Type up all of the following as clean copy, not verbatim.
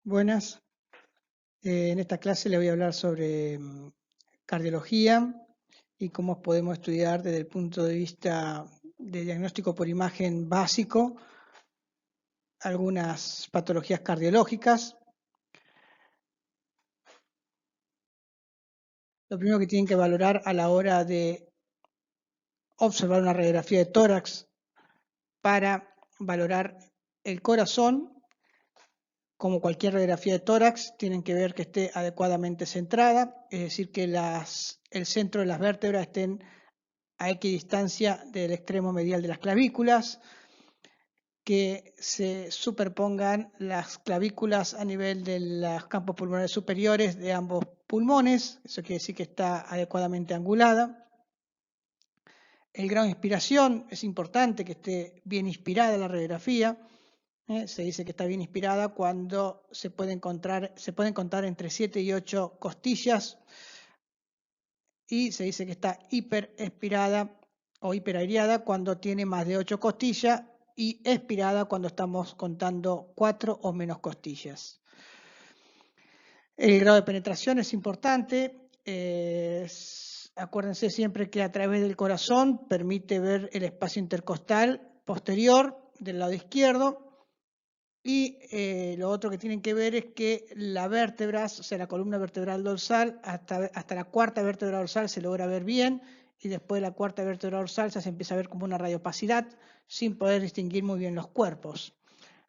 Buenas. En esta clase le voy a hablar sobre cardiología y cómo podemos estudiar desde el punto de vista de diagnóstico por imagen básico algunas patologías cardiológicas. Lo primero que tienen que valorar a la hora de observar una radiografía de tórax para valorar el corazón, como cualquier radiografía de tórax, tienen que ver que esté adecuadamente centrada, es decir, que el centro de las vértebras estén a equidistancia del extremo medial de las clavículas, que se superpongan las clavículas a nivel de los campos pulmonares superiores de ambos pulmones, eso quiere decir que está adecuadamente angulada. El grado de inspiración es importante que esté bien inspirada la radiografía. Se dice que está bien inspirada cuando se pueden contar entre 7 y 8 costillas, y se dice que está hiperexpirada o hiperareada cuando tiene más de 8 costillas y expirada cuando estamos contando 4 o menos costillas. El grado de penetración es importante. Acuérdense siempre que a través del corazón permite ver el espacio intercostal posterior del lado izquierdo. Y lo otro que tienen que ver es que las vértebras, o sea, la columna vertebral dorsal, hasta la cuarta vértebra dorsal se logra ver bien, y después de la cuarta vértebra dorsal ya se empieza a ver como una radiopacidad sin poder distinguir muy bien los cuerpos.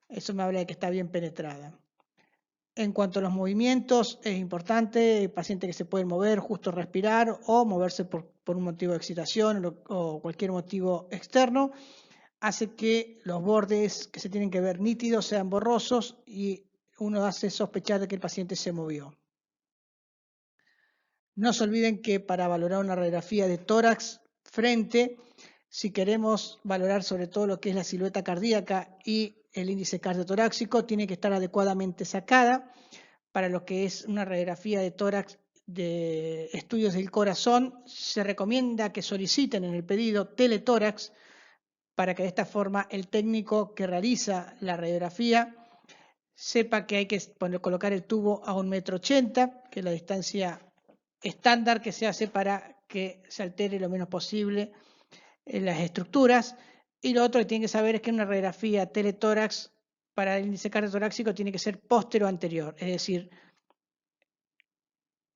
Eso me habla de que está bien penetrada. En cuanto a los movimientos, es importante, pacientes que se pueden mover, justo respirar o moverse por un motivo de excitación o cualquier motivo externo, hace que los bordes que se tienen que ver nítidos sean borrosos y uno hace sospechar de que el paciente se movió. No se olviden que para valorar una radiografía de tórax frente, si queremos valorar sobre todo lo que es la silueta cardíaca y el índice cardiotoráxico, tiene que estar adecuadamente sacada. Para lo que es una radiografía de tórax de estudios del corazón, se recomienda que soliciten en el pedido teletórax, para que de esta forma el técnico que realiza la radiografía sepa que hay que colocar el tubo a 1,80 m, que es la distancia estándar que se hace para que se altere lo menos posible en las estructuras. Y lo otro que tienen que saber es que una radiografía teletórax para el índice cardiotoráxico tiene que ser postero anterior, es decir,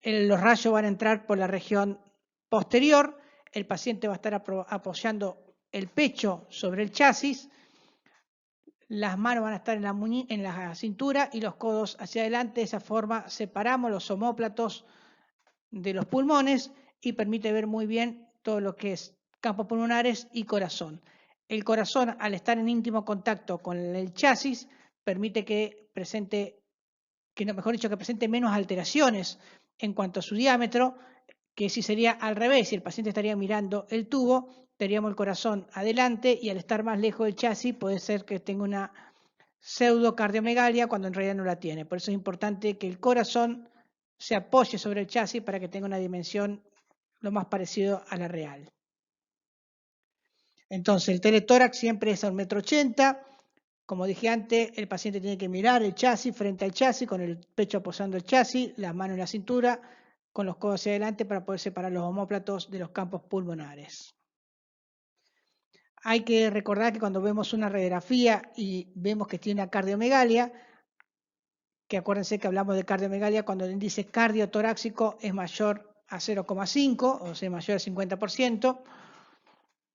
los rayos van a entrar por la región posterior, el paciente va a estar apoyando el pecho sobre el chasis, las manos van a estar en la cintura y los codos hacia adelante. De esa forma separamos los omóplatos de los pulmones y permite ver muy bien todo lo que es campos pulmonares y corazón. El corazón, al estar en íntimo contacto con el chasis, permite que presente menos alteraciones en cuanto a su diámetro, que si sería al revés, si el paciente estaría mirando el tubo, tendríamos el corazón adelante y al estar más lejos del chasis puede ser que tenga una pseudocardiomegalia cuando en realidad no la tiene. Por eso es importante que el corazón se apoye sobre el chasis para que tenga una dimensión lo más parecido a la real. Entonces el teletórax siempre es a 1,80 m. Como dije antes, el paciente tiene que mirar el chasis frente al chasis, con el pecho apoyando el chasis, las manos en la cintura, con los codos hacia adelante para poder separar los omóplatos de los campos pulmonares. Hay que recordar que cuando vemos una radiografía y vemos que tiene una cardiomegalia, que acuérdense que hablamos de cardiomegalia cuando el índice cardiotoráxico es mayor a 0,5, o sea, mayor al 50%.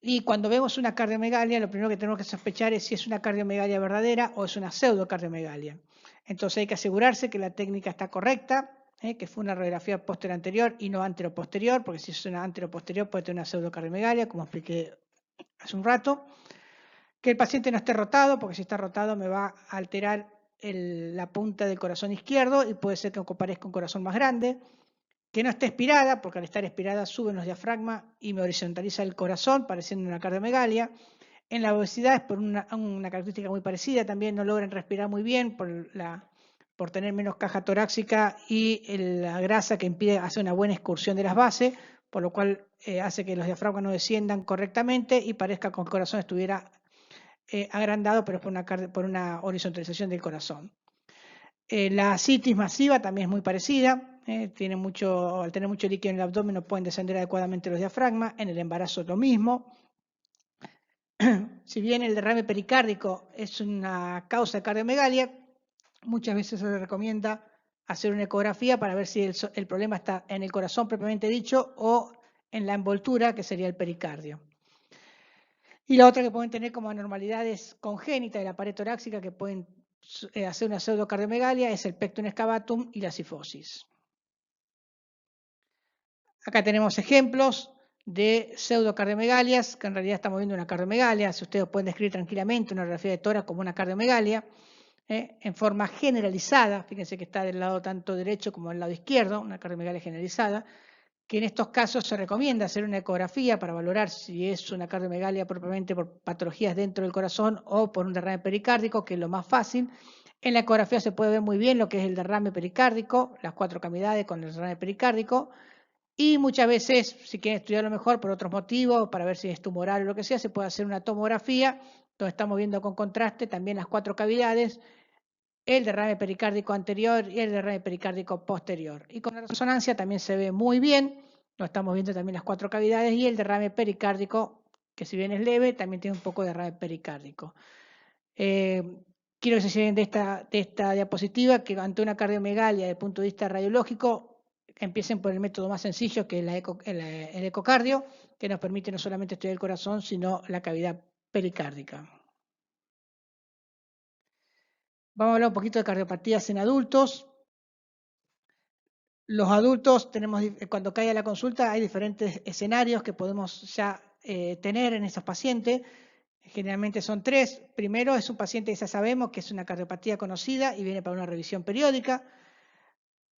Y cuando vemos una cardiomegalia, lo primero que tenemos que sospechar es si es una cardiomegalia verdadera o es una pseudocardiomegalia. Entonces hay que asegurarse que la técnica está correcta, que fue una radiografía posterior anterior y no anteroposterior, porque si es una anteroposterior puede tener una pseudocardiomegalia, como expliqué hace un rato. Que el paciente no esté rotado, porque si está rotado me va a alterar la punta del corazón izquierdo y puede ser que aparezca un corazón más grande. Que no esté expirada, porque al estar expirada suben los diafragmas y me horizontaliza el corazón, pareciendo una cardiomegalia. En la obesidad es por una característica muy parecida, también no logran respirar muy bien por tener menos caja torácica y la grasa que impide hacer una buena excursión de las bases, por lo cual hace que los diafragmas no desciendan correctamente y parezca que el corazón estuviera agrandado, pero es por una horizontalización del corazón. La ascitis masiva también es muy parecida. Al tener mucho líquido en el abdomen no pueden descender adecuadamente los diafragmas. En el embarazo es lo mismo. Si bien el derrame pericárdico es una causa de cardiomegalia, muchas veces se recomienda hacer una ecografía para ver si el problema está en el corazón propiamente dicho o en la envoltura, que sería el pericardio. Y la otra que pueden tener como anormalidades congénitas de la pared torácica que pueden hacer una pseudocardiomegalia es el pecten excavatum y la cifosis. Acá tenemos ejemplos de pseudocardiomegalias, que en realidad estamos viendo una cardiomegalia. Si ustedes pueden describir tranquilamente una radiografía de tórax como una cardiomegalia, en forma generalizada, fíjense que está del lado tanto derecho como del lado izquierdo, una cardiomegalia generalizada, que en estos casos se recomienda hacer una ecografía para valorar si es una cardiomegalia propiamente por patologías dentro del corazón o por un derrame pericárdico, que es lo más fácil. En la ecografía se puede ver muy bien lo que es el derrame pericárdico, las 4 cavidades con el derrame pericárdico, y muchas veces, si quieren estudiarlo mejor por otros motivos, para ver si es tumoral o lo que sea, se puede hacer una tomografía, donde estamos viendo con contraste también las 4 cavidades, el derrame pericárdico anterior y el derrame pericárdico posterior. Y con la resonancia también se ve muy bien, lo estamos viendo también las 4 cavidades y el derrame pericárdico, que si bien es leve, también tiene un poco de derrame pericárdico. Quiero que se lleven de esta diapositiva que ante una cardiomegalia desde el punto de vista radiológico, empiecen por el método más sencillo que es el ecocardio, que nos permite no solamente estudiar el corazón, sino la cavidad pericárdica. Vamos a hablar un poquito de cardiopatías en adultos. Los adultos cuando cae la consulta hay diferentes escenarios que podemos ya tener en esos pacientes. Generalmente son 3. Primero es un paciente que ya sabemos que es una cardiopatía conocida y viene para una revisión periódica.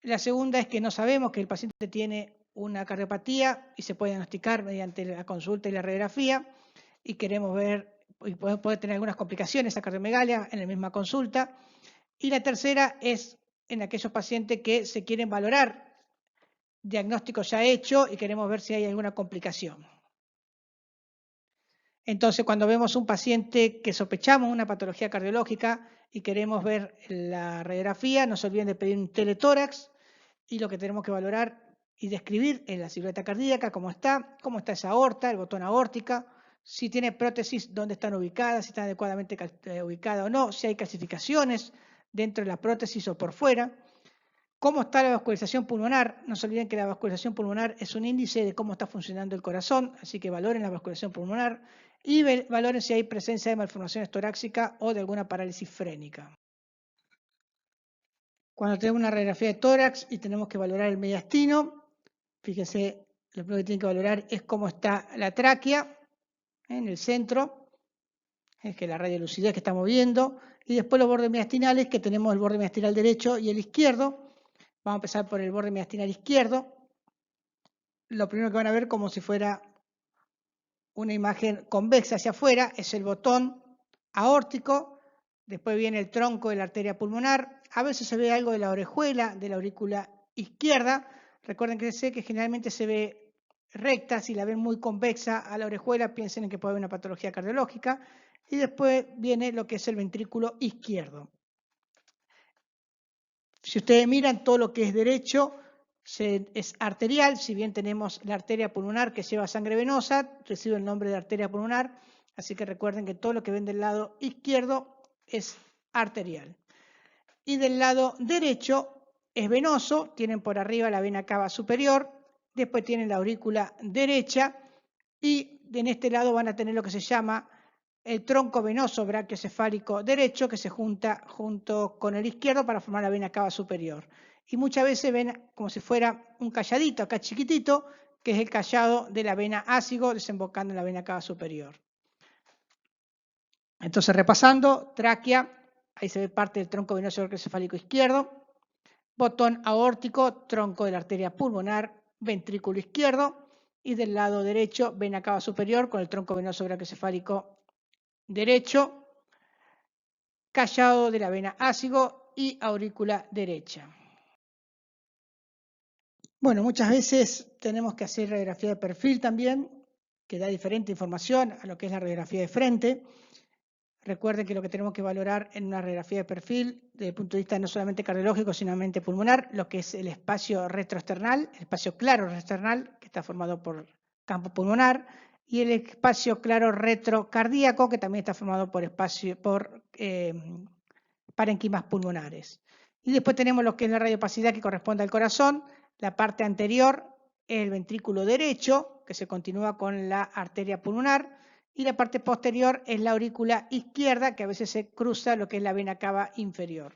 La segunda es que no sabemos que el paciente tiene una cardiopatía y se puede diagnosticar mediante la consulta y la radiografía y queremos ver, y puede tener algunas complicaciones esa cardiomegalia en la misma consulta. Y la tercera es en aquellos pacientes que se quieren valorar diagnóstico ya hecho y queremos ver si hay alguna complicación. Entonces, cuando vemos un paciente que sospechamos una patología cardiológica y queremos ver la radiografía, no se olviden de pedir un teletórax y lo que tenemos que valorar y describir es la silueta cardíaca, cómo está esa aorta, el botón aórtica, si tiene prótesis, dónde están ubicadas, si están adecuadamente ubicadas o no, si hay calcificaciones dentro de la prótesis o por fuera. ¿Cómo está la vascularización pulmonar? No se olviden que la vascularización pulmonar es un índice de cómo está funcionando el corazón, así que valoren la vascularización pulmonar y valoren si hay presencia de malformaciones torácicas o de alguna parálisis frénica. Cuando tenemos una radiografía de tórax y tenemos que valorar el mediastino, fíjense, lo primero que tienen que valorar es cómo está la tráquea en el centro, es que la radiolucidez que estamos viendo, y después los bordes mediastinales, que tenemos el borde mediastinal derecho y el izquierdo. Vamos a empezar por el borde mediastinal izquierdo. Lo primero que van a ver como si fuera una imagen convexa hacia afuera es el botón aórtico, después viene el tronco de la arteria pulmonar, a veces se ve algo de la orejuela, de la aurícula izquierda. Recuerden que sé que generalmente se ve recta, si la ven muy convexa a la orejuela, piensen en que puede haber una patología cardiológica. Y después viene lo que es el ventrículo izquierdo. Si ustedes miran todo lo que es derecho, es arterial, si bien tenemos la arteria pulmonar que lleva sangre venosa, recibe el nombre de arteria pulmonar, así que recuerden que todo lo que ven del lado izquierdo es arterial. Y del lado derecho es venoso, tienen por arriba la vena cava superior, después tienen la aurícula derecha y en este lado van a tener lo que se llama el tronco venoso brachiocefálico derecho que se junta junto con el izquierdo para formar la vena cava superior. Y muchas veces ven como si fuera un calladito acá chiquitito, que es el callado de la vena ácigo desembocando en la vena cava superior. Entonces, repasando, tráquea, ahí se ve parte del tronco venoso brachiocefálico izquierdo, botón aórtico, tronco de la arteria pulmonar, ventrículo izquierdo, y del lado derecho, vena cava superior con el tronco venoso brachiocefálico derecho, callado de la vena ácido y aurícula derecha. Bueno, muchas veces tenemos que hacer radiografía de perfil también, que da diferente información a lo que es la radiografía de frente. Recuerden que lo que tenemos que valorar en una radiografía de perfil, desde el punto de vista no solamente cardiológico, sino pulmonar, lo que es el espacio retroesternal, el espacio claro retroesternal, que está formado por campo pulmonar, y el espacio claro retrocardíaco, que también está formado por parenquimas pulmonares. Y después tenemos lo que es la radiopacidad que corresponde al corazón. La parte anterior es el ventrículo derecho, que se continúa con la arteria pulmonar, y la parte posterior es la aurícula izquierda, que a veces se cruza lo que es la vena cava inferior.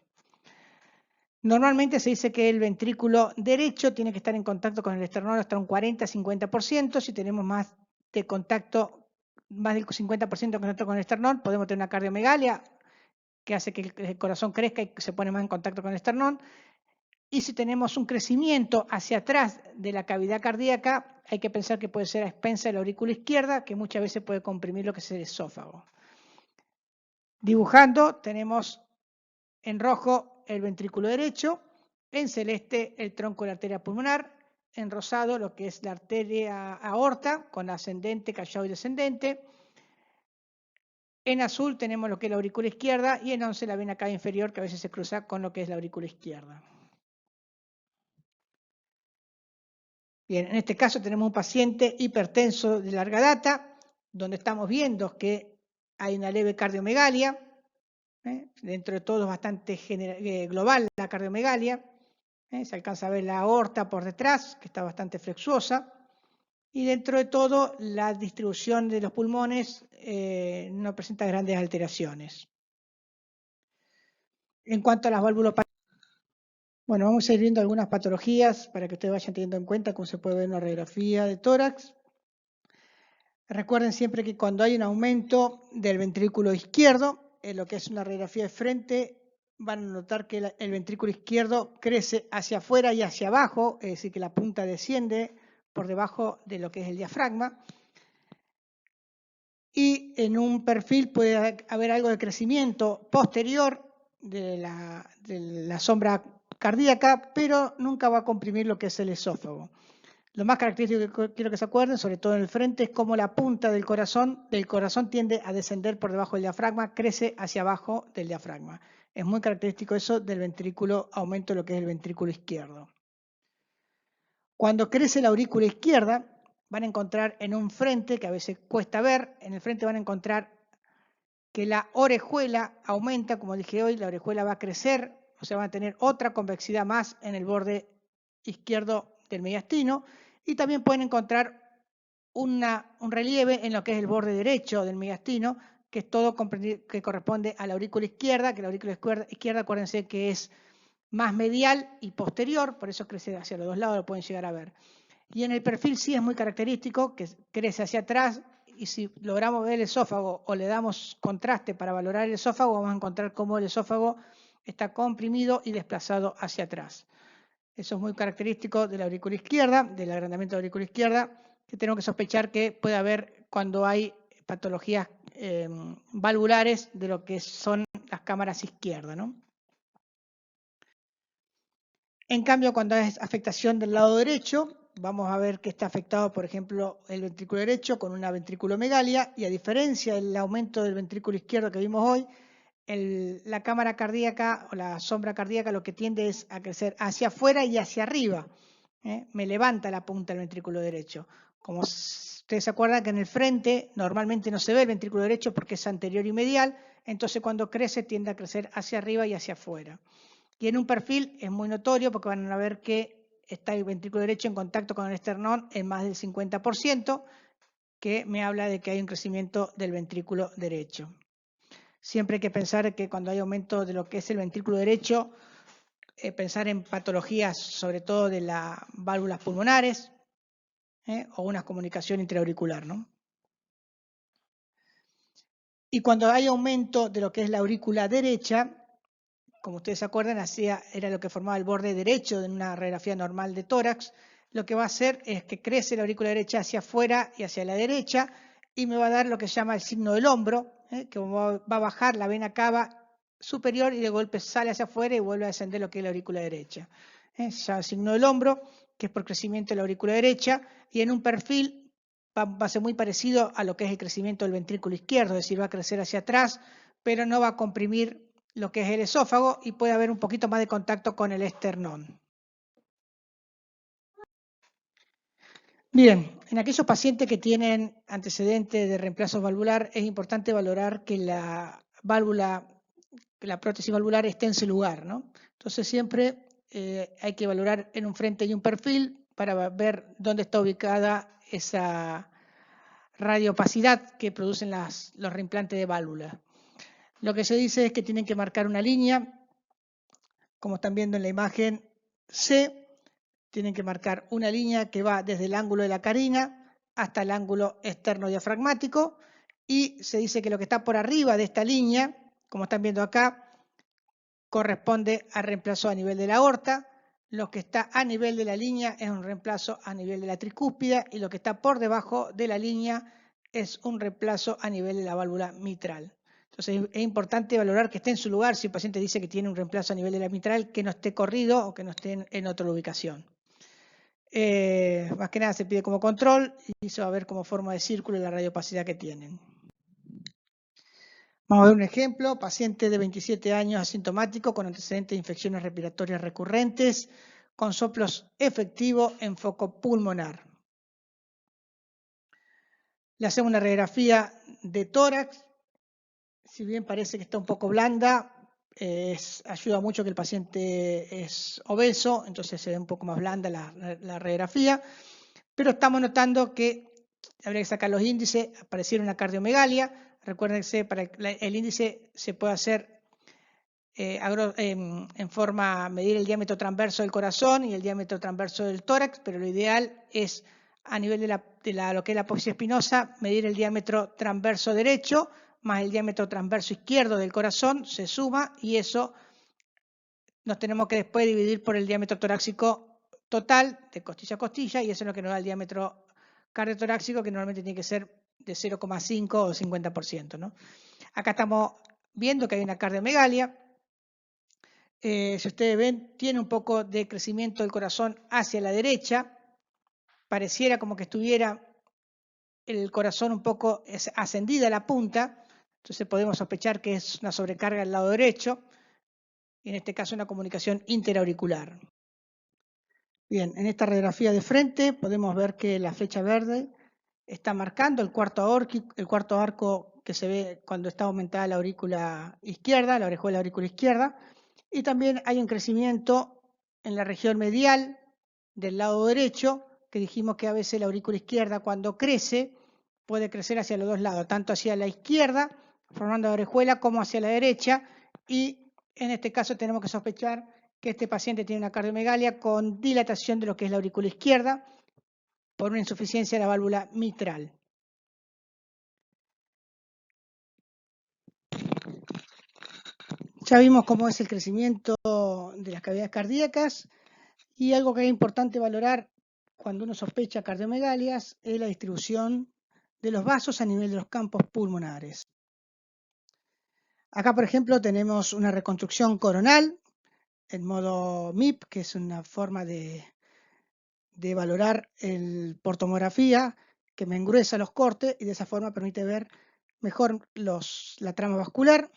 Normalmente se dice que el ventrículo derecho tiene que estar en contacto con el esternón hasta un 40-50%. Si tenemos más de contacto, más del 50% de contacto con el esternón, podemos tener una cardiomegalia, que hace que el corazón crezca y se pone más en contacto con el esternón. Y si tenemos un crecimiento hacia atrás de la cavidad cardíaca, hay que pensar que puede ser a expensa de la aurícula izquierda, que muchas veces puede comprimir lo que es el esófago. Dibujando, tenemos en rojo el ventrículo derecho, en celeste el tronco de la arteria pulmonar, en rosado lo que es la arteria aorta, con ascendente, callado y descendente. En azul tenemos lo que es la aurícula izquierda y en 11 la vena cava inferior, que a veces se cruza con lo que es la aurícula izquierda. Bien, en este caso tenemos un paciente hipertenso de larga data, donde estamos viendo que hay una leve cardiomegalia. Dentro de todo es bastante global la cardiomegalia. Se alcanza a ver la aorta por detrás, que está bastante flexuosa. Y dentro de todo, la distribución de los pulmones no presenta grandes alteraciones. En cuanto a las válvulopatías, bueno, vamos a ir viendo algunas patologías para que ustedes vayan teniendo en cuenta cómo se puede ver una radiografía de tórax. Recuerden siempre que cuando hay un aumento del ventrículo izquierdo, en lo que es una radiografía de frente, van a notar que el ventrículo izquierdo crece hacia afuera y hacia abajo, es decir, que la punta desciende por debajo de lo que es el diafragma. Y en un perfil puede haber algo de crecimiento posterior de la sombra cardíaca, pero nunca va a comprimir lo que es el esófago. Lo más característico que quiero que se acuerden, sobre todo en el frente, es cómo la punta del corazón tiende a descender por debajo del diafragma, crece hacia abajo del diafragma. Es muy característico eso del ventrículo, aumento de lo que es el ventrículo izquierdo. Cuando crece la aurícula izquierda, van a encontrar en un frente, que a veces cuesta ver, en el frente van a encontrar que la orejuela aumenta, como dije hoy, la orejuela va a crecer, o sea, va a tener otra convexidad más en el borde izquierdo del mediastino, y también pueden encontrar un relieve en lo que es el borde derecho del mediastino, que es todo que corresponde a la aurícula izquierda, que la aurícula izquierda, acuérdense que es más medial y posterior, por eso crece hacia los dos lados, lo pueden llegar a ver. Y en el perfil sí es muy característico, que crece hacia atrás, y si logramos ver el esófago o le damos contraste para valorar el esófago, vamos a encontrar cómo el esófago está comprimido y desplazado hacia atrás. Eso es muy característico de la aurícula izquierda, del agrandamiento de la aurícula izquierda, que tenemos que sospechar que puede haber cuando hay patologías valvulares de lo que son las cámaras izquierdas, ¿no? En cambio, cuando es afectación del lado derecho, vamos a ver que está afectado, por ejemplo, el ventrículo derecho con una ventriculomegalia, y a diferencia del aumento del ventrículo izquierdo que vimos hoy, la cámara cardíaca o la sombra cardíaca lo que tiende es a crecer hacia afuera y hacia arriba. Me levanta la punta del ventrículo derecho. Como ustedes se acuerdan que en el frente normalmente no se ve el ventrículo derecho porque es anterior y medial, entonces cuando crece tiende a crecer hacia arriba y hacia afuera. Y en un perfil es muy notorio porque van a ver que está el ventrículo derecho en contacto con el esternón en más del 50%, que me habla de que hay un crecimiento del ventrículo derecho. Siempre hay que pensar que cuando hay aumento de lo que es el ventrículo derecho, pensar en patologías sobre todo de las válvulas pulmonares o una comunicación intraauricular, ¿no? Y cuando hay aumento de lo que es la aurícula derecha, como ustedes se acuerdan, era lo que formaba el borde derecho de una radiografía normal de tórax, lo que va a hacer es que crece la aurícula derecha hacia afuera y hacia la derecha, y me va a dar lo que se llama el signo del hombro, que va a bajar la vena cava superior y de golpe sale hacia afuera y vuelve a descender lo que es la aurícula derecha. Se llama el signo del hombro, que es por crecimiento de la aurícula derecha, y en un perfil va a ser muy parecido a lo que es el crecimiento del ventrículo izquierdo, es decir, va a crecer hacia atrás, pero no va a comprimir lo que es el esófago y puede haber un poquito más de contacto con el esternón. Bien, en aquellos pacientes que tienen antecedentes de reemplazo valvular, es importante valorar que la válvula, que la prótesis valvular esté en su lugar, ¿no? Entonces siempre hay que valorar en un frente y un perfil para ver dónde está ubicada esa radiopacidad que producen los reimplantes de válvula. Lo que se dice es que tienen que marcar una línea, como están viendo en la imagen C, tienen que marcar una línea que va desde el ángulo de la carina hasta el ángulo externo diafragmático, y se dice que lo que está por arriba de esta línea, como están viendo acá, corresponde al reemplazo a nivel de la aorta. Lo que está a nivel de la línea es un reemplazo a nivel de la tricúspide, y lo que está por debajo de la línea es un reemplazo a nivel de la válvula mitral. Entonces es importante valorar que esté en su lugar. Si el paciente dice que tiene un reemplazo a nivel de la mitral, que no esté corrido o que no esté en otra ubicación. Más que nada se pide como control y se va a ver como forma de círculo la radiopacidad que tienen. Vamos a ver un ejemplo: paciente de 27 años asintomático con antecedentes de infecciones respiratorias recurrentes, con soplos efectivos en foco pulmonar. Le hacemos una radiografía de tórax. Si bien parece que está un poco blanda, ayuda mucho que el paciente es obeso, entonces se ve un poco más blanda la radiografía, pero estamos notando que habría que sacar los índices. Apareciera una cardiomegalia. Recuérdense, para el índice se puede hacer en forma, medir el diámetro transverso del corazón y el diámetro transverso del tórax, pero lo ideal es, a nivel de lo que es la apófisis espinosa, medir el diámetro transverso derecho más el diámetro transverso izquierdo del corazón, se suma, y eso nos tenemos que después dividir por el diámetro torácico total de costilla a costilla, y eso es lo que nos da el diámetro cardiotorácico, que normalmente tiene que ser de 0,5 o 50%, ¿no? Acá estamos viendo que hay una cardiomegalia. Si ustedes ven, tiene un poco de crecimiento del corazón hacia la derecha. Pareciera como que estuviera el corazón un poco ascendida a la punta. Entonces podemos sospechar que es una sobrecarga del lado derecho, y en este caso una comunicación interauricular. Bien, en esta radiografía de frente podemos ver que la flecha verde está marcando el cuarto arco que se ve cuando está aumentada la aurícula izquierda, la orejuela aurícula izquierda, y también hay un crecimiento en la región medial del lado derecho, que dijimos que a veces la aurícula izquierda, cuando crece, puede crecer hacia los dos lados, tanto hacia la izquierda, formando la orejuela, como hacia la derecha, y en este caso tenemos que sospechar que este paciente tiene una cardiomegalia con dilatación de lo que es la aurícula izquierda por una insuficiencia de la válvula mitral. Ya vimos cómo es el crecimiento de las cavidades cardíacas, y algo que es importante valorar cuando uno sospecha cardiomegalias es la distribución de los vasos a nivel de los campos pulmonares. Acá, por ejemplo, tenemos una reconstrucción coronal en modo MIP, que es una forma de valorar por tomografía, que me engruesa los cortes y de esa forma permite ver mejor la trama vascular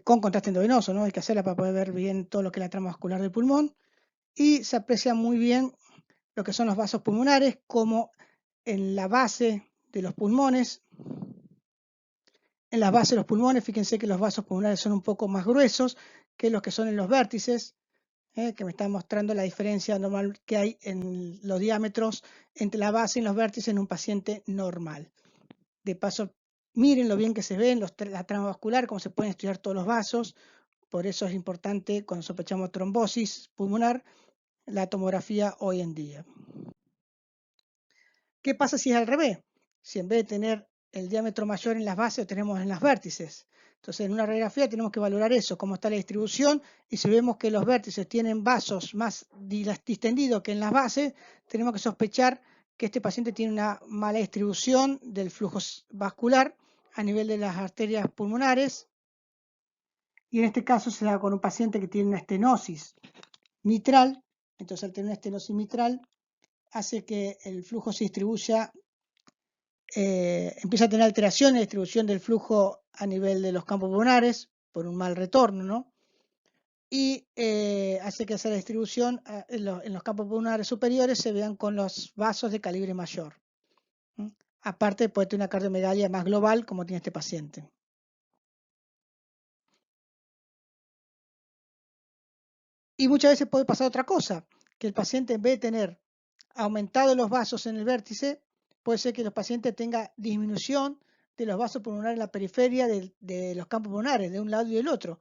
con contraste endovenoso, ¿no? Hay que hacerla para poder ver bien todo lo que es la trama vascular del pulmón, y se aprecia muy bien lo que son los vasos pulmonares, como en la base de los pulmones. En la base de los pulmones, fíjense que los vasos pulmonares son un poco más gruesos que los que son en los vértices, que me está mostrando la diferencia normal que hay en los diámetros entre la base y los vértices en un paciente normal. De paso, miren lo bien que se ven la trama vascular, cómo se pueden estudiar todos los vasos. Por eso es importante, cuando sospechamos trombosis pulmonar, la tomografía hoy en día. ¿Qué pasa si es al revés? Si en vez de tener el diámetro mayor en las bases, lo tenemos en las vértices. Entonces, en una radiografía tenemos que valorar eso, cómo está la distribución, y si vemos que los vértices tienen vasos más distendidos que en las bases, tenemos que sospechar que este paciente tiene una mala distribución del flujo vascular a nivel de las arterias pulmonares, y en este caso se da con un paciente que tiene una estenosis mitral. Entonces, al tener una estenosis mitral, hace que el flujo se distribuya empieza a tener alteraciones en la distribución del flujo a nivel de los campos pulmonares por un mal retorno, ¿no? Y hace que esa distribución en los campos pulmonares superiores se vean con los vasos de calibre mayor. ¿Mm? Aparte, puede tener una cardiomegalia más global, como tiene este paciente. Y muchas veces puede pasar otra cosa, que el paciente en vez de tener aumentado los vasos en el vértice, puede ser que los pacientes tengan disminución de los vasos pulmonares en la periferia de los campos pulmonares, de un lado y del otro.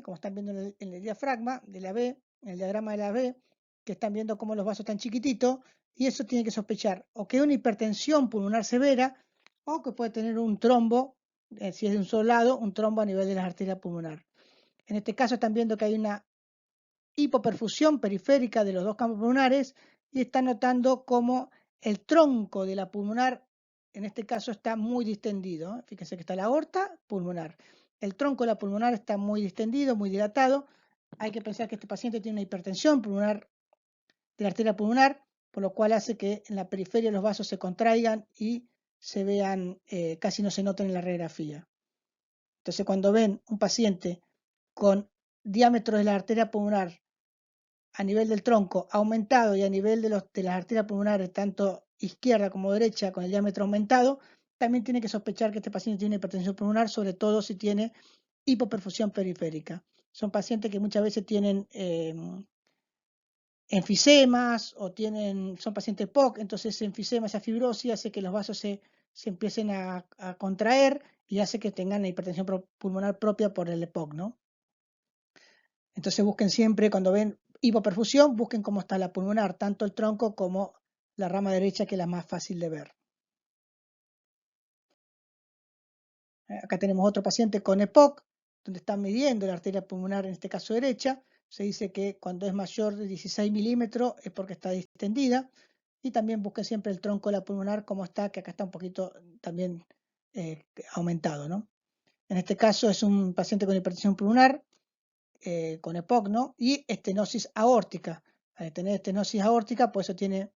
Como están viendo en el diafragma de la B, en el diagrama de la B, que están viendo cómo los vasos están chiquititos, y eso tiene que sospechar o que es una hipertensión pulmonar severa, o que puede tener un trombo, si es de un solo lado, un trombo a nivel de las arterias pulmonares. En este caso están viendo que hay una hipoperfusión periférica de los dos campos pulmonares y están notando cómo el tronco de la pulmonar, en este caso, está muy distendido. Fíjense que está la aorta pulmonar. El tronco de la pulmonar está muy distendido, muy dilatado. Hay que pensar que este paciente tiene una hipertensión pulmonar de la arteria pulmonar, por lo cual hace que en la periferia los vasos se contraigan y se vean, casi no se noten en la radiografía. Entonces, cuando ven un paciente con diámetro de la arteria pulmonar a nivel del tronco aumentado y a nivel de las arterias pulmonares, tanto izquierda como derecha, con el diámetro aumentado, también tiene que sospechar que este paciente tiene hipertensión pulmonar, sobre todo si tiene hipoperfusión periférica. Son pacientes que muchas veces tienen enfisemas o son pacientes POC, entonces ese enfisema, esa fibrosis hace que los vasos se empiecen a contraer y hace que tengan la hipertensión pulmonar propia por el EPOC, ¿no? Entonces busquen siempre, cuando ven hipoperfusión, busquen cómo está la pulmonar, tanto el tronco como la rama derecha, que es la más fácil de ver. Acá tenemos otro paciente con EPOC, donde están midiendo la arteria pulmonar, en este caso derecha. Se dice que cuando es mayor de 16 milímetros es porque está distendida. Y también busquen siempre el tronco de la pulmonar, como está, que acá está un poquito también aumentado, ¿no? En este caso es un paciente con hipertensión pulmonar, con EPOC, ¿no? Y estenosis aórtica. Al tener estenosis aórtica, pues eso tiene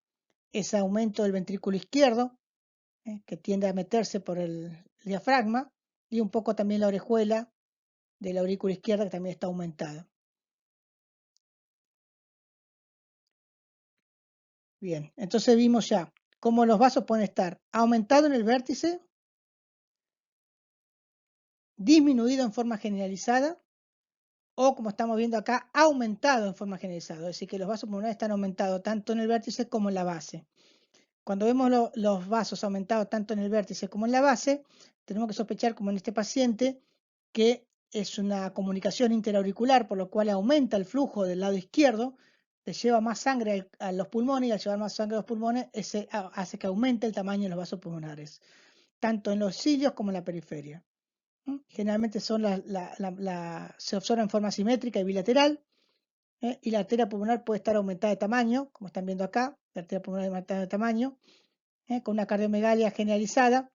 ese aumento del ventrículo izquierdo, que tiende a meterse por el diafragma, y un poco también la orejuela de la aurícula izquierda, que también está aumentada. Bien, entonces vimos ya cómo los vasos pueden estar aumentados en el vértice, disminuido en forma generalizada, o como estamos viendo acá, aumentado en forma generalizada. Es decir, que los vasos pulmonares están aumentados tanto en el vértice como en la base. Cuando vemos los vasos aumentados tanto en el vértice como en la base, tenemos que sospechar, como en este paciente, que es una comunicación interauricular, por lo cual aumenta el flujo del lado izquierdo, le lleva más sangre a los pulmones, y al llevar más sangre a los pulmones, hace que aumente el tamaño de los vasos pulmonares, tanto en los cilios como en la periferia. Generalmente se observa en forma simétrica y bilateral, y la arteria pulmonar puede estar aumentada de tamaño, como están viendo acá, la arteria pulmonar aumentada de tamaño, con una cardiomegalia generalizada,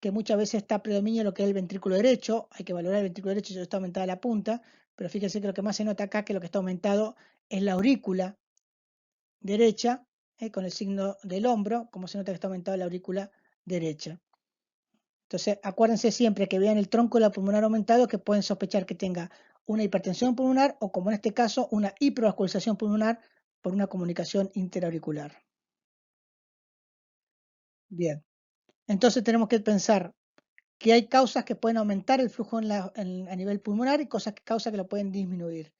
que muchas veces está predominio de lo que es el ventrículo derecho. Hay que valorar el ventrículo derecho si está aumentada la punta, pero fíjense que lo que más se nota acá, que lo que está aumentado es la aurícula derecha, con el signo del hombro, como se nota que está aumentada la aurícula derecha. Entonces, acuérdense siempre que vean el tronco de la pulmonar aumentado, que pueden sospechar que tenga una hipertensión pulmonar o, como en este caso, una hipervascularización pulmonar por una comunicación interauricular. Bien, entonces tenemos que pensar que hay causas que pueden aumentar el flujo a nivel pulmonar y causas que lo pueden disminuir.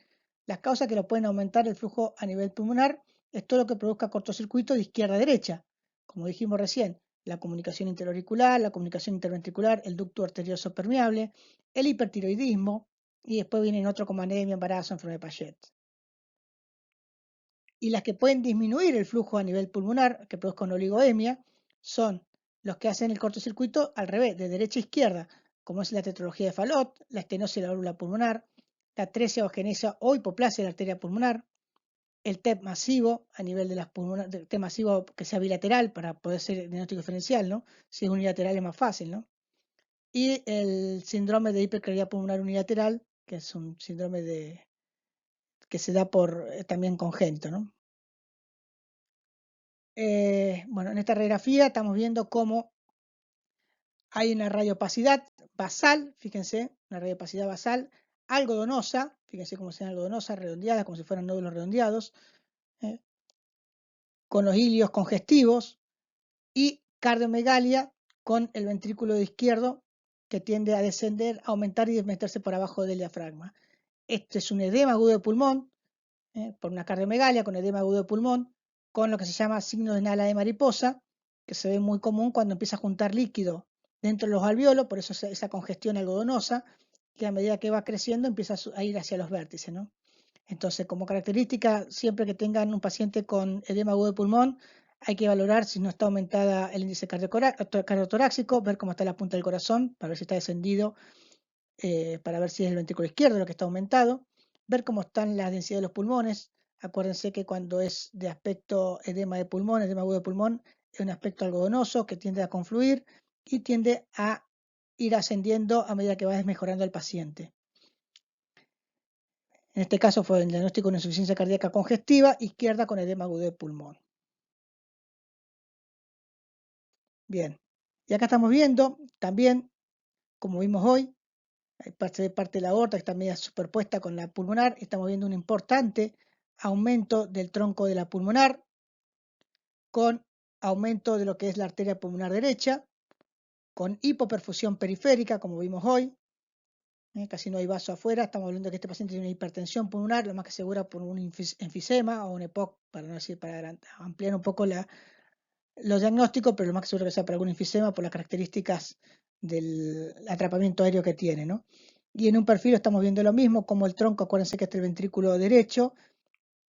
Las causas que lo pueden aumentar el flujo a nivel pulmonar es todo lo que produzca cortocircuito de izquierda a derecha, como dijimos recién, la comunicación interauricular, la comunicación interventricular, el ducto arterioso permeable, el hipertiroidismo, y después vienen otros como anemia, embarazo, enfermedad de Paget. Y las que pueden disminuir el flujo a nivel pulmonar, que produzcan oligoemia, son los que hacen el cortocircuito al revés, de derecha a izquierda, como es la tetralogía de Fallot, la estenosis de la válvula pulmonar, la atresia o agenesia o hipoplasia de la arteria pulmonar, el TEP masivo a nivel de las pulmonares, TEP masivo que sea bilateral para poder ser diagnóstico diferencial, ¿no? Si es unilateral es más fácil, ¿no? Y el síndrome de hipercavidad pulmonar unilateral, que es un síndrome que se da por también congénito, ¿no? Bueno, en esta radiografía estamos viendo cómo Hay una radiopacidad basal, fíjense, una radiopacidad basal, algodonosa, fíjense cómo sean algodosas, redondeadas, como si fueran nódulos redondeados, ¿eh? Con los hilios congestivos, y cardiomegalia con el ventrículo izquierdo que tiende a descender, a aumentar y meterse por abajo del diafragma. Este es un edema agudo de pulmón, por una cardiomegalia con edema agudo de pulmón, con lo que se llama signo de ala de mariposa, que se ve muy común cuando empieza a juntar líquido dentro de los alveolos, por eso esa congestión algodonosa, que a medida que va creciendo empieza a ir hacia los vértices, ¿no? Entonces, como característica, siempre que tengan un paciente con edema agudo de pulmón, hay que valorar si no está aumentada el índice cardiotorácico, ver cómo está la punta del corazón, para ver si está descendido, para ver si es el ventrículo izquierdo lo que está aumentado, ver cómo están las densidades de los pulmones. Acuérdense que cuando es de aspecto edema de pulmón, edema agudo de pulmón, es un aspecto algodonoso que tiende a confluir y tiende a ir ascendiendo a medida que va mejorando el paciente. En este caso fue el diagnóstico de insuficiencia cardíaca congestiva izquierda con edema agudo de pulmón. Bien, y acá estamos viendo también, como vimos hoy, hay parte de la aorta que está media superpuesta con la pulmonar. Estamos viendo un importante aumento del tronco de la pulmonar con aumento de lo que es la arteria pulmonar derecha, con hipoperfusión periférica, como vimos hoy. Casi no hay vaso afuera. Estamos hablando de que este paciente tiene una hipertensión pulmonar, lo más que segura por un enfisema o un EPOC, para no decir, para ampliar un poco los diagnósticos, pero lo más que seguro que sea para algún enfisema por las características del atrapamiento aéreo que tiene, ¿no? Y en un perfil estamos viendo lo mismo, como el tronco, acuérdense que este es el ventrículo derecho,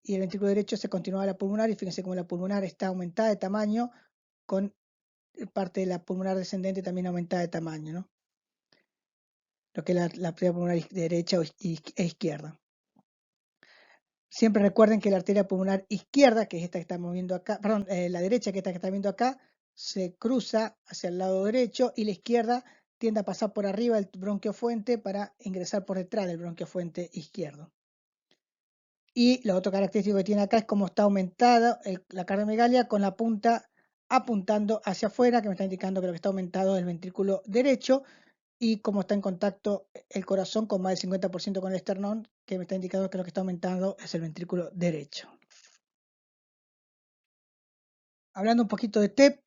y el ventrículo derecho se continúa a la pulmonar, y fíjense cómo la pulmonar está aumentada de tamaño, con parte de la pulmonar descendente también aumentada de tamaño, ¿no? Lo que es la arteria pulmonar derecha e izquierda. Siempre recuerden que la arteria pulmonar izquierda, que es esta que estamos viendo acá, perdón, la derecha, que es esta que estamos viendo acá, se cruza hacia el lado derecho, y la izquierda tiende a pasar por arriba del bronquio fuente para ingresar por detrás del bronquio fuente izquierdo. Y lo otro característico que tiene acá es cómo está aumentada la cardiomegalia con la punta apuntando hacia afuera, que me está indicando que lo que está aumentado es el ventrículo derecho, y cómo está en contacto el corazón con más del 50% con el esternón, que me está indicando que lo que está aumentando es el ventrículo derecho. Hablando un poquito de TEP,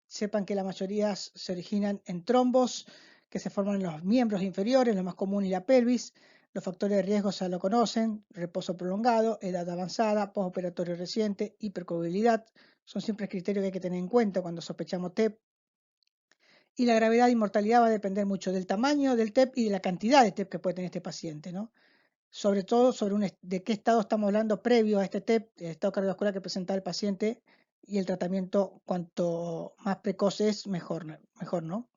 sepan que la mayoría se originan en trombos que se forman en los miembros inferiores, lo más común y la pelvis. Los factores de riesgo ya lo conocen: reposo prolongado, edad avanzada, postoperatorio reciente, hipercoagulabilidad. Son siempre criterios que hay que tener en cuenta cuando sospechamos TEP. Y la gravedad y mortalidad va a depender mucho del tamaño del TEP y de la cantidad de TEP que puede tener este paciente, ¿no? Sobre todo de qué estado estamos hablando previo a este TEP, el estado cardiovascular que presenta el paciente, y el tratamiento cuanto más precoz es, mejor, ¿no?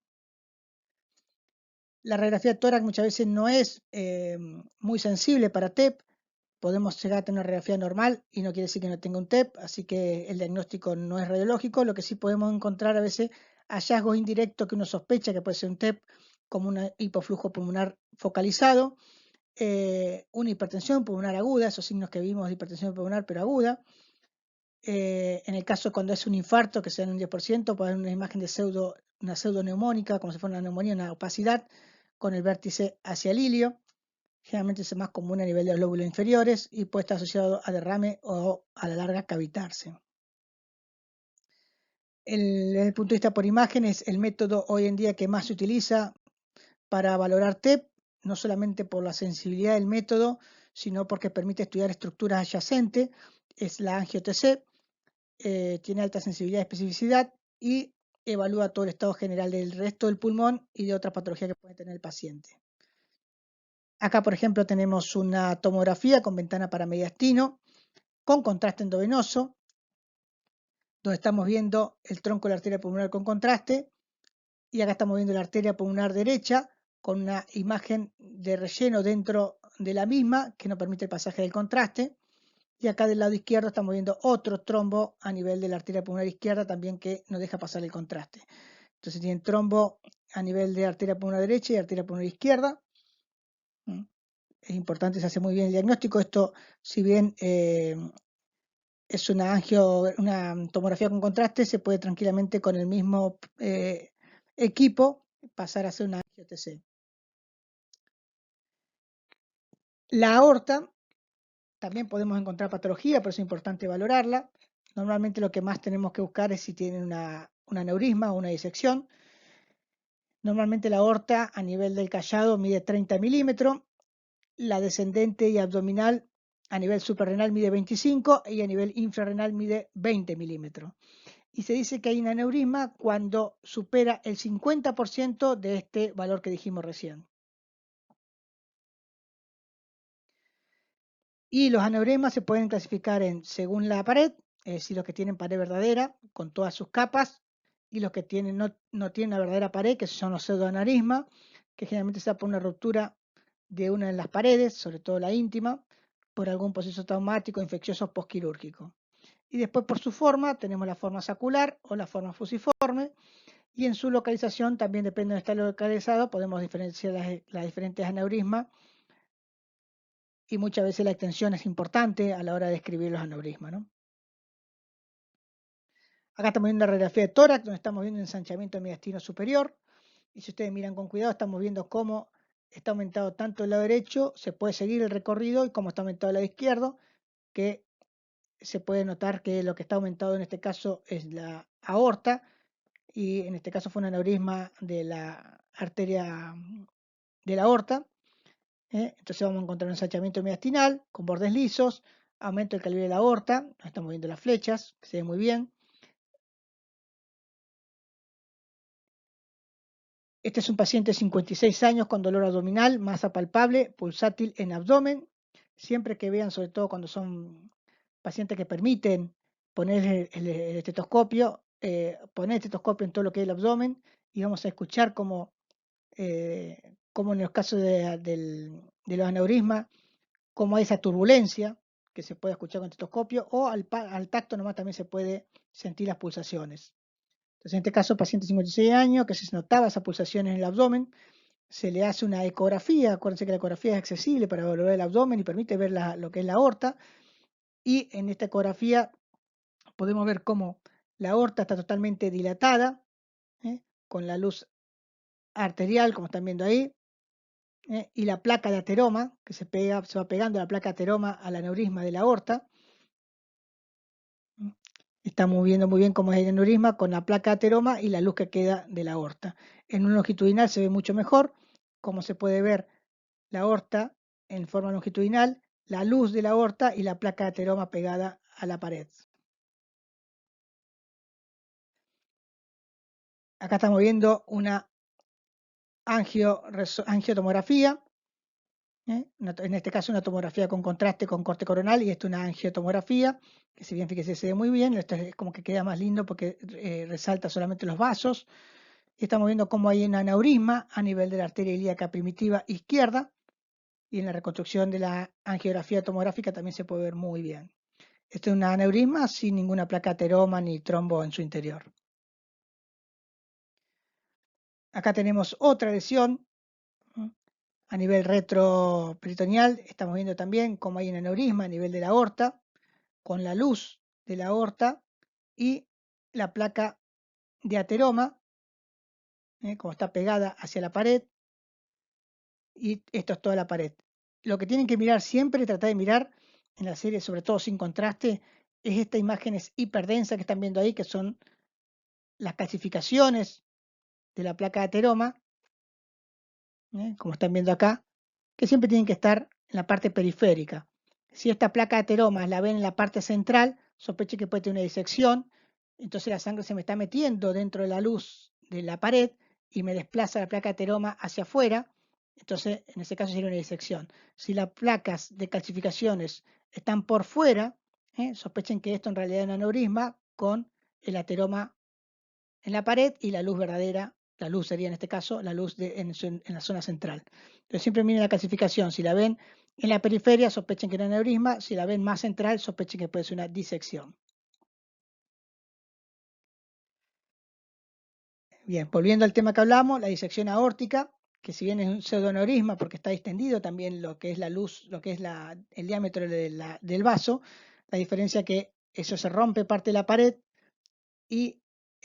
La radiografía de tórax muchas veces no es muy sensible para TEP. Podemos llegar a tener una radiografía normal y no quiere decir que no tenga un TEP, así que el diagnóstico no es radiológico. Lo que sí podemos encontrar a veces hallazgos indirectos que uno sospecha que puede ser un TEP, como un hipoflujo pulmonar focalizado, una hipertensión pulmonar aguda, esos signos que vimos de hipertensión pulmonar pero aguda. En el caso cuando es un infarto, que sea en un 10%, puede haber una imagen de una pseudoneumónica, como si fuera una neumonía, una opacidad, con el vértice hacia el ilio. Generalmente es más común a nivel de los lóbulos inferiores y puede estar asociado a derrame o a la larga cavitarse. Desde el punto de vista por imagen, es el método hoy en día que más se utiliza para valorar TEP, no solamente por la sensibilidad del método, sino porque permite estudiar estructuras adyacentes. Es la angio-TC, tiene alta sensibilidad y especificidad, y evalúa todo el estado general del resto del pulmón y de otras patologías que puede tener el paciente. Acá, por ejemplo, tenemos una tomografía con ventana para mediastino, con contraste endovenoso, donde estamos viendo el tronco de la arteria pulmonar con contraste, y acá estamos viendo la arteria pulmonar derecha con una imagen de relleno dentro de la misma que no permite el pasaje del contraste. Y acá del lado izquierdo estamos viendo otro trombo a nivel de la arteria pulmonar izquierda también, que no deja pasar el contraste. Entonces tienen trombo a nivel de arteria pulmonar derecha y arteria pulmonar izquierda. Es importante, se hace muy bien el diagnóstico. Esto, si bien es una tomografía con contraste, se puede tranquilamente con el mismo equipo pasar a ser una angio-TC. La aorta, también podemos encontrar patología, pero es importante valorarla. Normalmente lo que más tenemos que buscar es si tiene un aneurisma o una disección. Normalmente la aorta a nivel del callado mide 30 milímetros, la descendente y abdominal a nivel suprarrenal mide 25 y a nivel infrarrenal mide 20 milímetros. Y se dice que hay un aneurisma cuando supera el 50% de este valor que dijimos recién. Y los aneurismas se pueden clasificar según la pared, es decir, los que tienen pared verdadera con todas sus capas, y los que no tienen una verdadera pared, que son los pseudoaneurismas, que generalmente se da por una ruptura de una de las paredes, sobre todo la íntima, por algún proceso traumático infeccioso postquirúrgico. Y después por su forma tenemos la forma sacular o la forma fusiforme, y en su localización también depende de dónde está localizado, podemos diferenciar las diferentes aneurismas, y muchas veces la extensión es importante a la hora de describir los aneurismas, ¿no? Acá estamos viendo una radiografía de tórax, donde estamos viendo ensanchamiento mediastino superior, y si ustedes miran con cuidado, estamos viendo cómo está aumentado tanto el lado derecho, se puede seguir el recorrido, y cómo está aumentado el lado izquierdo, que se puede notar que lo que está aumentado en este caso es la aorta, y en este caso fue un aneurisma de la arteria de la aorta. Entonces vamos a encontrar un ensanchamiento mediastinal con bordes lisos, aumento del calibre de la aorta, estamos viendo las flechas, que se ve muy bien. Este es un paciente de 56 años con dolor abdominal, masa palpable, pulsátil en abdomen. Siempre que vean, sobre todo cuando son pacientes que permiten poner el estetoscopio, poner el estetoscopio en todo lo que es el abdomen, y vamos a escuchar cómo en los casos de los aneurismas, cómo hay esa turbulencia que se puede escuchar con el estetoscopio, o al tacto nomás también se puede sentir las pulsaciones. Entonces, en este caso, paciente de 56 años, que se notaba esa pulsación en el abdomen, se le hace una ecografía. Acuérdense que la ecografía es accesible para valorar el abdomen y permite ver lo que es la aorta. Y en esta ecografía podemos ver cómo la aorta está totalmente dilatada, con la luz arterial, como están viendo ahí, y la placa de ateroma, que se va pegando la placa de ateroma al aneurisma de la aorta. Estamos viendo muy bien cómo es el aneurisma con la placa de ateroma y la luz que queda de la aorta. En un longitudinal se ve mucho mejor, como se puede ver la aorta en forma longitudinal, la luz de la aorta y la placa de ateroma pegada a la pared. Acá estamos viendo una angiotomografía, en este caso una tomografía con contraste con corte coronal, y esto es una angiotomografía, que si bien fíjese se ve muy bien, esto es como que queda más lindo porque resalta solamente los vasos. Estamos viendo cómo hay un aneurisma a nivel de la arteria ilíaca primitiva izquierda, y en la reconstrucción de la angiografía tomográfica también se puede ver muy bien. Este es un aneurisma sin ninguna placa ateroma ni trombo en su interior. Acá tenemos otra lesión a nivel retroperitoneal. Estamos viendo también cómo hay un aneurisma a nivel de la aorta, con la luz de la aorta y la placa de ateroma, como está pegada hacia la pared, y esto es toda la pared. Lo que tienen que mirar siempre, tratar de mirar en la serie, sobre todo sin contraste, es esta imagen hiperdensa que están viendo ahí, que son las calcificaciones de la placa de ateroma, como están viendo acá, que siempre tienen que estar en la parte periférica. Si esta placa de ateroma la ven en la parte central, sospeche que puede tener una disección, entonces la sangre se me está metiendo dentro de la luz de la pared y me desplaza la placa de ateroma hacia afuera, entonces en ese caso sería una disección. Si las placas de calcificaciones están por fuera, sospechen que esto en realidad es un aneurisma con el ateroma en la pared y la luz verdadera, la luz sería en este caso la luz en la zona central. Entonces siempre miren la calcificación, si la ven en la periferia sospechen que es un aneurisma, si la ven más central sospechen que puede ser una disección. Bien, volviendo al tema que hablamos, la disección aórtica, que si bien es un pseudoaneurisma porque está distendido también lo que es la luz, lo que es el diámetro del vaso, la diferencia es que eso se rompe parte de la pared y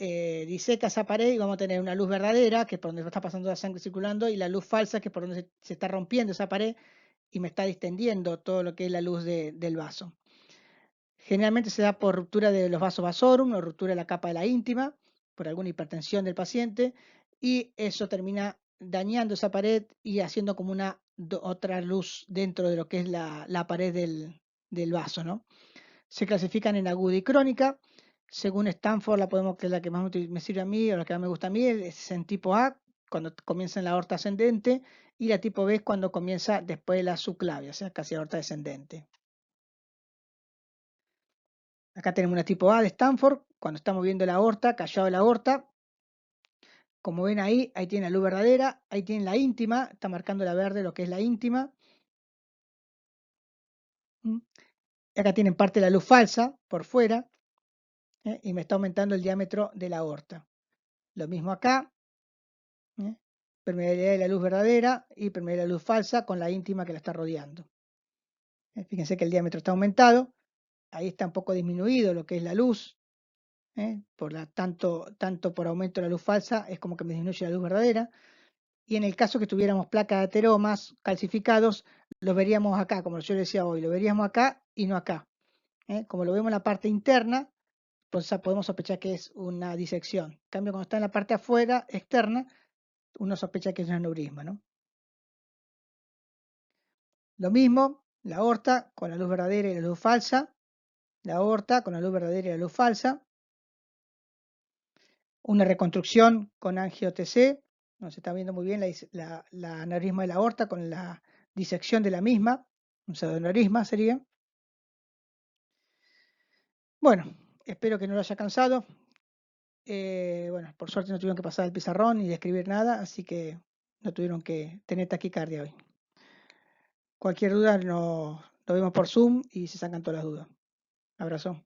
diseca esa pared y vamos a tener una luz verdadera, que es por donde está pasando la sangre circulando, y la luz falsa, que es por donde se está rompiendo esa pared y me está distendiendo todo lo que es la luz del vaso. Generalmente se da por ruptura de los vasos vasorum o ruptura de la capa de la íntima, por alguna hipertensión del paciente, y eso termina dañando esa pared y haciendo como una otra luz dentro de lo que es la pared del vaso, ¿no? Se clasifican en aguda y crónica. Según Stanford, que es la que más me sirve a mí o la que más me gusta a mí, es en tipo A, cuando comienza en la aorta ascendente, y la tipo B es cuando comienza después de la subclavia, o sea, casi aorta descendente. Acá tenemos una tipo A de Stanford, cuando estamos viendo la aorta, callado de la aorta. Como ven ahí, ahí tiene la luz verdadera, ahí tiene la íntima, está marcando la verde lo que es la íntima. Acá tienen parte de la luz falsa por fuera, y me está aumentando el diámetro de la aorta. Lo mismo acá, permeabilidad de la luz verdadera y permeabilidad de la luz falsa con la íntima que la está rodeando. Fíjense que el diámetro está aumentado, ahí está un poco disminuido lo que es la luz, tanto por aumento de la luz falsa es como que me disminuye la luz verdadera. Y en el caso que tuviéramos placas de ateromas calcificados, lo veríamos acá, como yo decía hoy, lo veríamos acá y no acá. Como lo vemos en la parte interna, pues podemos sospechar que es una disección. En cambio, cuando está en la parte afuera, externa, uno sospecha que es un aneurisma, ¿no? Lo mismo, la aorta con la luz verdadera y la luz falsa, la aorta con la luz verdadera y la luz falsa, una reconstrucción con angio-TC, no se está viendo muy bien la aneurisma de la aorta con la disección de la misma, un pseudoaneurisma sería. Bueno, espero que no lo haya cansado. Bueno, por suerte no tuvieron que pasar el pizarrón ni de escribir nada, así que no tuvieron que tener taquicardia hoy. Cualquier duda lo vemos por Zoom y se sacan todas las dudas. Abrazo.